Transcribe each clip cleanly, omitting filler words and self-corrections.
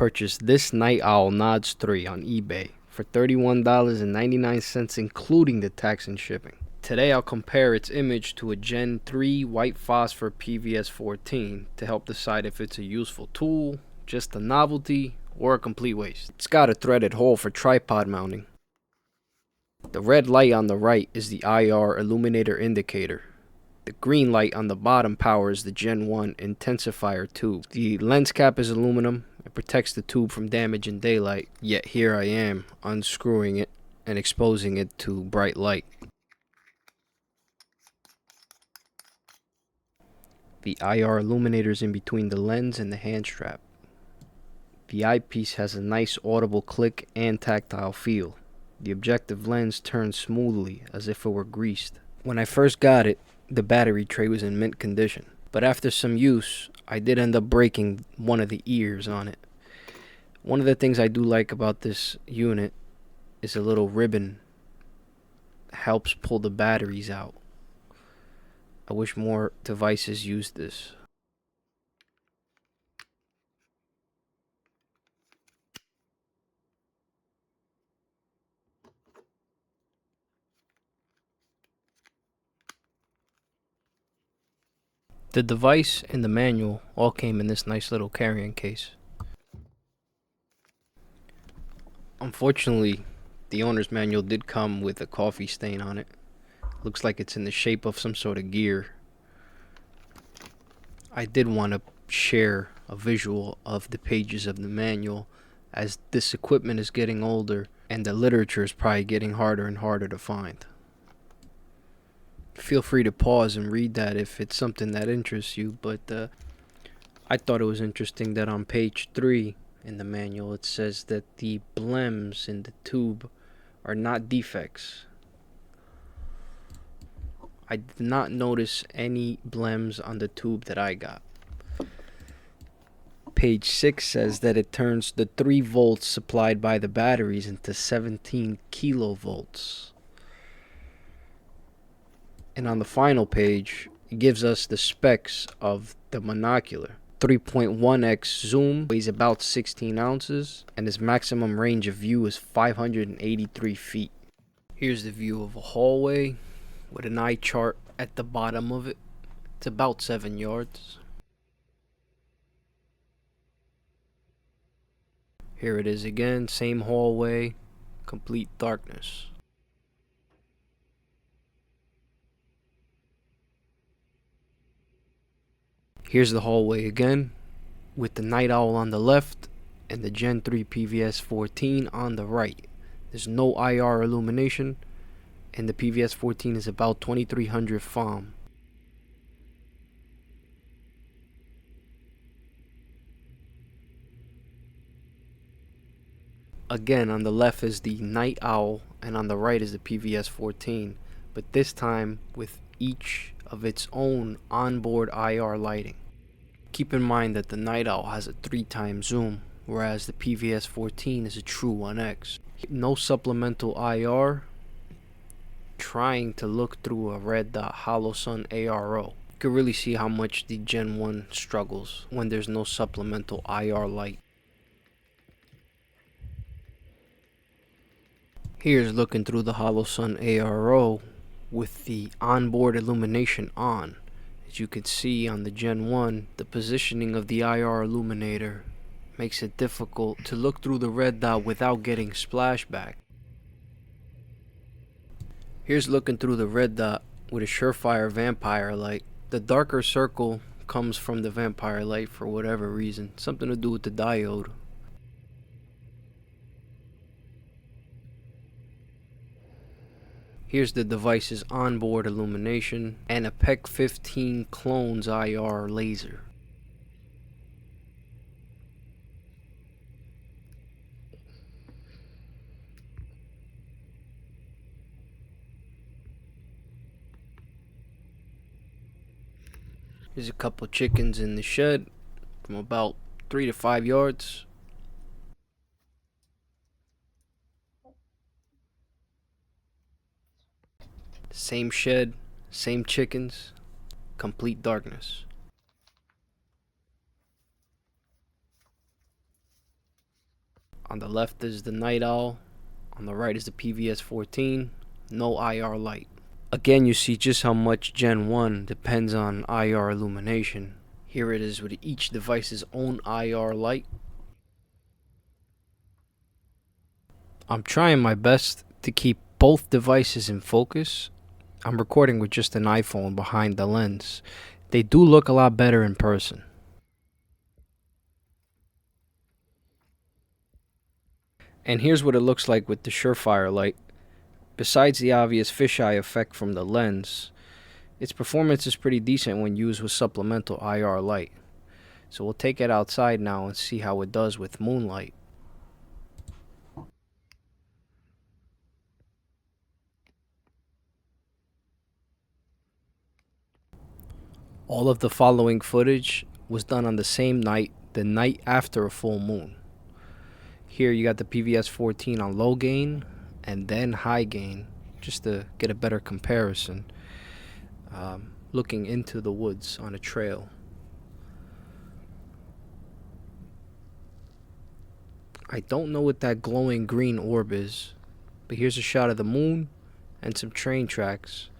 purchased this Night Owl NODS 3 on eBay for $31.99 including the tax and shipping. Today I'll compare its image to a Gen 3 white phosphor PVS-14 to help decide if it's a useful tool, just a novelty, or a complete waste. It's got a threaded hole for tripod mounting. The red light on the right is the IR illuminator indicator. The green light on the bottom powers the Gen 1 intensifier tube. The lens cap is aluminum. It protects the tube from damage in daylight, yet here I am unscrewing it and exposing it to bright light. The IR illuminator is in between the lens and the hand strap. The eyepiece has a nice audible click and tactile feel. The objective lens turns smoothly as if it were greased. When I first got it, the battery tray was in mint condition, but after some use, I did end up breaking one of the ears on it. One of the things I do like about this unit is a little ribbon that helps pull the batteries out. I wish more devices used this. The device and the manual all came in this nice little carrying case. Unfortunately, the owner's manual did come with a coffee stain on it. Looks like it's in the shape of some sort of gear. I did want to share a visual of the pages of the manual, as this equipment is getting older and the literature is probably getting harder and harder to find. Feel free to pause and read that if it's something that interests you, but I thought it was interesting that on page 3 in the manual it says that the blems in the tube are not defects. I did not notice any blems on the tube that I got. Page 6 says that it turns the 3 volts supplied by the batteries into 17 kilovolts. And on the final page, it gives us the specs of the monocular. 3.1x zoom, weighs about 16 ounces, and its maximum range of view is 583 feet. Here's the view of a hallway with an eye chart at the bottom of it. It's about 7 yards. Here it is again, same hallway, complete darkness. Here's the hallway again, with the Night Owl on the left and the Gen 3 PVS-14 on the right. There's no IR illumination, and the PVS-14 is about 2300 FOM. Again, on the left is the Night Owl, and on the right is the PVS-14, but this time with each of its own onboard IR lighting. Keep in mind that the Night Owl has a 3x zoom, whereas the PVS-14 is a true 1x. No supplemental IR, trying to look through a red dot hollow sun ARO. You can really see how much the Gen 1 struggles when there's no supplemental IR light. Here's looking through the hollow sun ARO with the onboard illumination on. As you can see on the Gen 1, the positioning of the IR illuminator makes it difficult to look through the red dot without getting splashback. Here's looking through the red dot with a surefire vampire light. The darker circle comes from the vampire light for whatever reason, something to do with the diode. Here's the device's onboard illumination and a PEC-15 clones IR laser. There's a couple chickens in the shed from about 3 to 5 yards. Same shed, same chickens, complete darkness. On the left is the Night Owl. On the right is the PVS-14. No IR light. Again, you see just how much Gen 1 depends on IR illumination. Here it is with each device's own IR light. I'm trying my best to keep both devices in focus. I'm recording with just an iPhone behind the lens. They do look a lot better in person. And here's what it looks like with the Surefire light. Besides the obvious fisheye effect from the lens, its performance is pretty decent when used with supplemental IR light. So we'll take it outside now and see how it does with moonlight. All of the following footage was done on the same night, the night after a full moon. Here you got the PVS-14 on low gain and then high gain, just to get a better comparison. Looking into the woods on a trail. I don't know what that glowing green orb is, but here's a shot of the moon and some train tracks.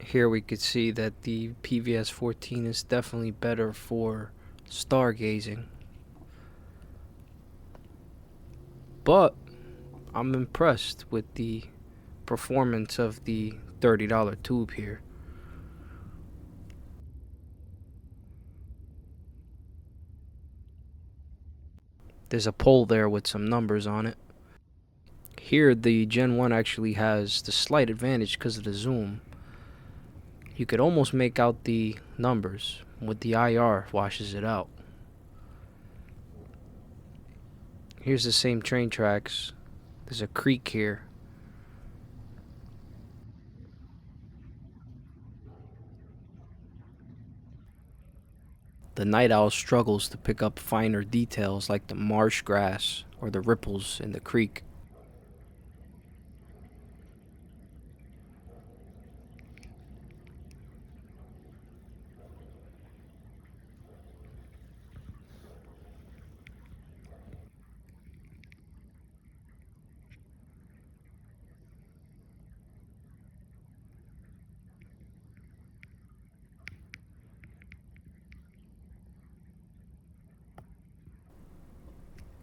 Here we could see that the PVS-14 is definitely better for stargazing. But I'm impressed with the performance of the $30 tube here. There's a pole there with some numbers on it. Here the Gen 1 actually has the slight advantage because of the zoom. You could almost make out the numbers with the IR washes it out. Here's the same train tracks. There's a creek here. The night owl struggles to pick up finer details like the marsh grass or the ripples in the creek.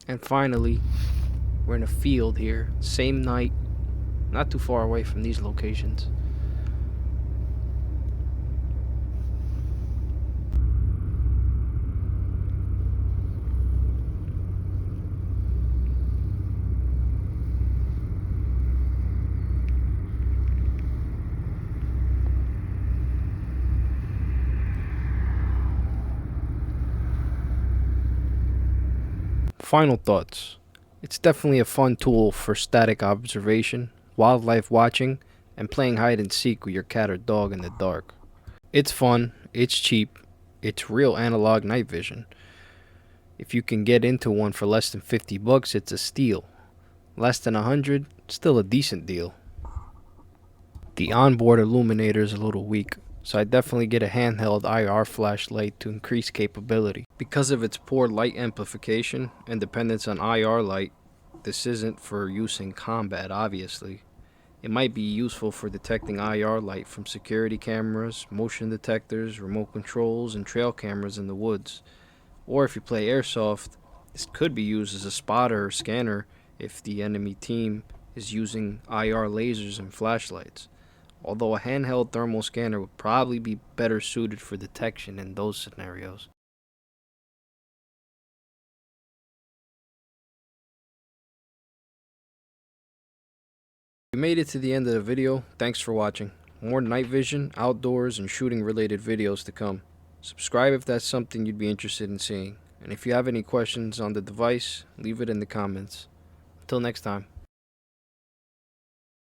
And finally, we're in a field here, same night, not too far away from these locations. Final thoughts. It's definitely a fun tool for static observation, wildlife watching, and playing hide and seek with your cat or dog in the dark. It's fun, it's cheap, it's real analog night vision. If you can get into one for less than $50, it's a steal. Less than $100, still a decent deal. The onboard illuminator is a little weak, so I definitely get a handheld IR flashlight to increase capability. Because of its poor light amplification and dependence on IR light, this isn't for use in combat, obviously. It might be useful for detecting IR light from security cameras, motion detectors, remote controls, and trail cameras in the woods. Or if you play airsoft, this could be used as a spotter or scanner if the enemy team is using IR lasers and flashlights. Although a handheld thermal scanner would probably be better suited for detection in those scenarios. If you made it to the end of the video, thanks for watching. More night vision, outdoors, and shooting related videos to come. Subscribe if that's something you'd be interested in seeing. And if you have any questions on the device, leave it in the comments. Until next time.